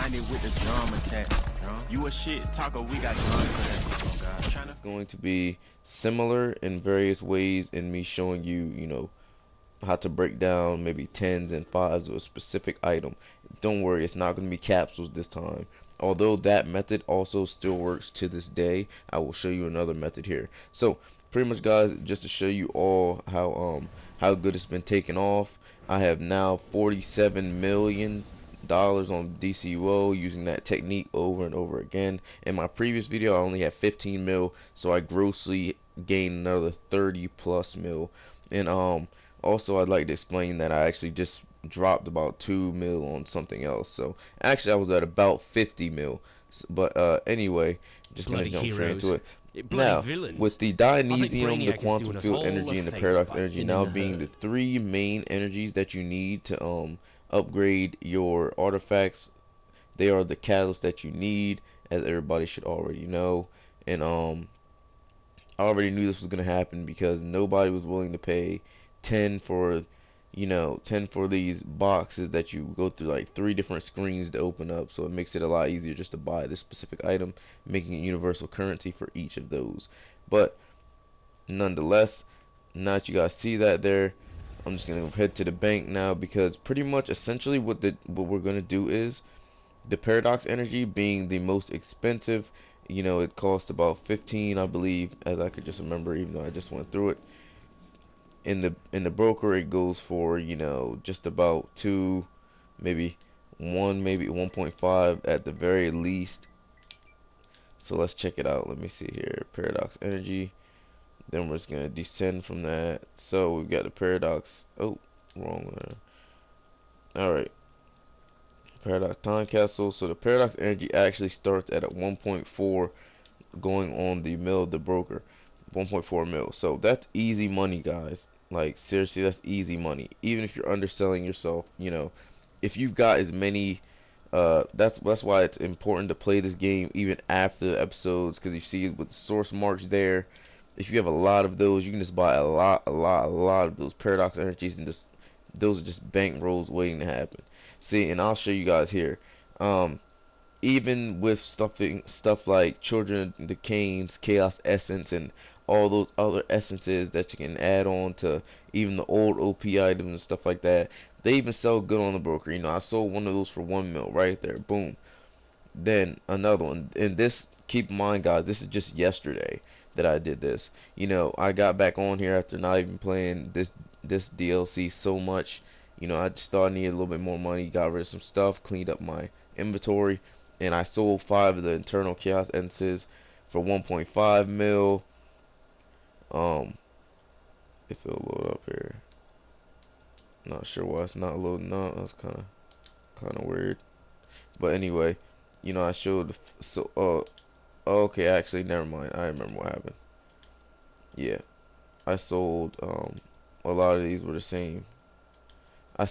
90 with the drum attack. You a shit talker, we got drum attack. It's going to be similar in various ways in me showing you, how to break down maybe tens and fives of a specific item. Don't worry, it's not going to be capsules this time. Although that method also still works to this day, I will show you another method here. So pretty much, guys, just to show you all how good it's been taken off. I have now $47 million on DCUO using that technique over and over again. In my previous video, I only had 15 mil, so I grossly gained another 30 plus mil. And also, I'd like to explain that I actually just dropped about 2 mil on something else. So actually, I was at about 50 mil. But anyway, just gonna jump straight into it. Now, with the Dionysium, the quantum field energy, and the paradox energy now being the three main energies that you need to upgrade your artifacts, they are the catalyst that you need, as everybody should already know. And I already knew this was gonna happen because nobody was willing to pay 10 for 10 for these boxes that you go through like 3 different screens to open up. So it makes it a lot easier just to buy this specific item, making it universal currency for each of those. But nonetheless, now that you guys see that there, I'm just gonna head to the bank now, because pretty much essentially what we're gonna do is the paradox energy being the most expensive. It costs about 15, I believe, as I could just remember, even though I just went through it. In the broker, it goes for just about 2, maybe 1, maybe 1.5 at the very least. So let's check it out. Let me see here, paradox energy. Then we're just gonna descend from that. So we've got the paradox. Oh, wrong there. All right, paradox time capsule. So the paradox energy actually starts at a 1.4, going on the mill of the broker. 1.4 mil. So that's easy money, guys. Like, seriously, that's easy money. Even if you're underselling yourself, if you've got as many, that's why it's important to play this game even after the episodes, because you see with the source marks there, if you have a lot of those, you can just buy a lot of those paradox energies, and just those are just bank rolls waiting to happen. See, and I'll show you guys here. Even with stuff like Children of the Canes, Chaos Essence, and all those other essences that you can add on to even the old OP items and stuff like that, they even sell good on the broker. I sold one of those for 1 mil right there, boom. Then another one, and this, keep in mind, guys, this is just yesterday that I did this. I got back on here after not even playing this DLC so much. I just thought I needed a little bit more money, got rid of some stuff, cleaned up my inventory, and I sold 5 of the internal chaos essences for 1.5 mil. If it'll load up here, not sure why it's not loading up. That's kind of weird. But anyway, I showed. So okay, actually, never mind. I remember what happened. Yeah, I sold a lot of these were the same. I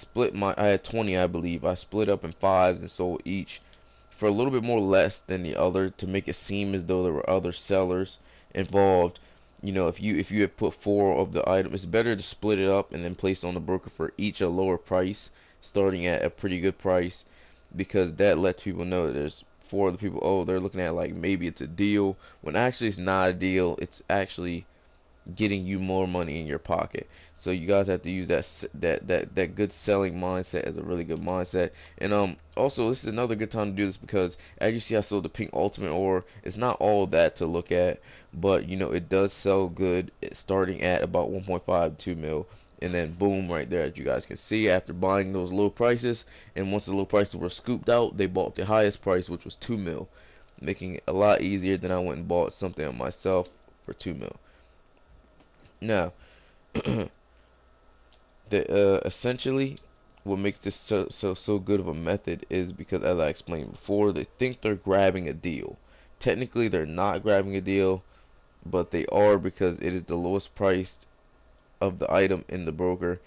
had 20, I believe. I split up in 5s and sold each for a little bit more less than the other, to make it seem as though there were other sellers involved. If you had put 4 of the items, it's better to split it up and then place on the broker for each a lower price, starting at a pretty good price, because that lets people know that there's 4 other people. Oh, they're looking at like maybe it's a deal, when actually it's not a deal. It's actually getting you more money in your pocket. So you guys have to use that good selling mindset as a really good mindset. And also, this is another good time to do this, because as you see, I sold the pink ultimate ore. It's not all that to look at, but it does sell good. It's starting at about 1.5 2 mil, and then boom, right there, as you guys can see, after buying those low prices, and once the low prices were scooped out, they bought the highest price, which was 2 mil, making it a lot easier than I went and bought something on myself for 2 mil. Now, essentially, what makes this so good of a method is because, as I explained before, they think they're grabbing a deal. Technically, they're not grabbing a deal, but they are, because it is the lowest priced of the item in the broker.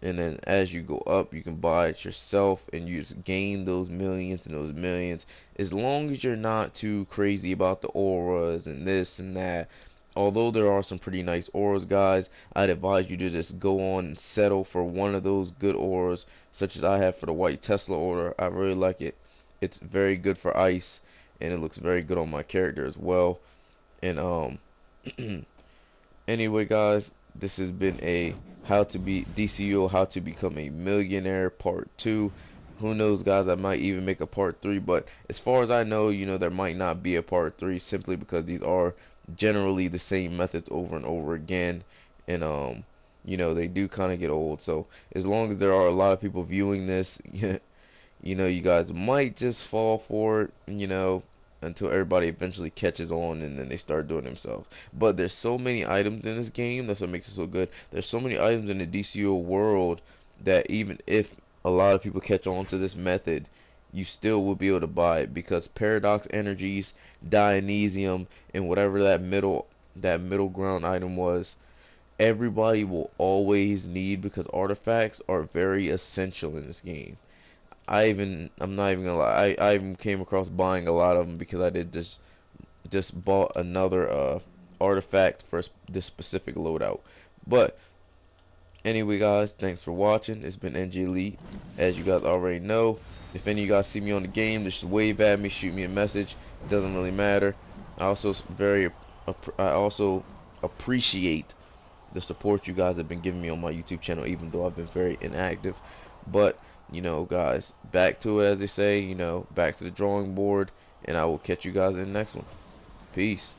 And then as you go up, you can buy it yourself, and you just gain those millions and those millions, as long as you're not too crazy about the auras and this and that. Although there are some pretty nice auras, guys, I'd advise you to just go on and settle for one of those good auras, such as I have for the white Tesla aura. I really like it. it's very good for ice, and it looks very good on my character as well. And anyway, guys, this has been a how to be DCUO, how to become a millionaire part 2. Who knows, guys, I might even make a part 3, but as far as I know, there might not be a part 3, simply because these are generally the same methods over and over again. And they do kind of get old. So as long as there are a lot of people viewing this, you guys might just fall for it, until everybody eventually catches on, and then they start doing it themselves. But there's so many items in this game, that's what makes it so good. There's so many items in the DCO world that even if a lot of people catch on to this method, you still will be able to buy it, because paradox energies, Dionysium, and whatever that middle ground item was, everybody will always need, because artifacts are very essential in this game. I'm not even gonna lie, I even came across buying a lot of them, because I did just bought another artifact for this specific loadout. But anyway, guys, thanks for watching. It's been NG Elite. As you guys already know, if any of you guys see me on the game, just wave at me, shoot me a message. It doesn't really matter. I also appreciate the support you guys have been giving me on my YouTube channel, even though I've been very inactive. But guys, back to it, as they say, back to the drawing board, and I will catch you guys in the next one. Peace.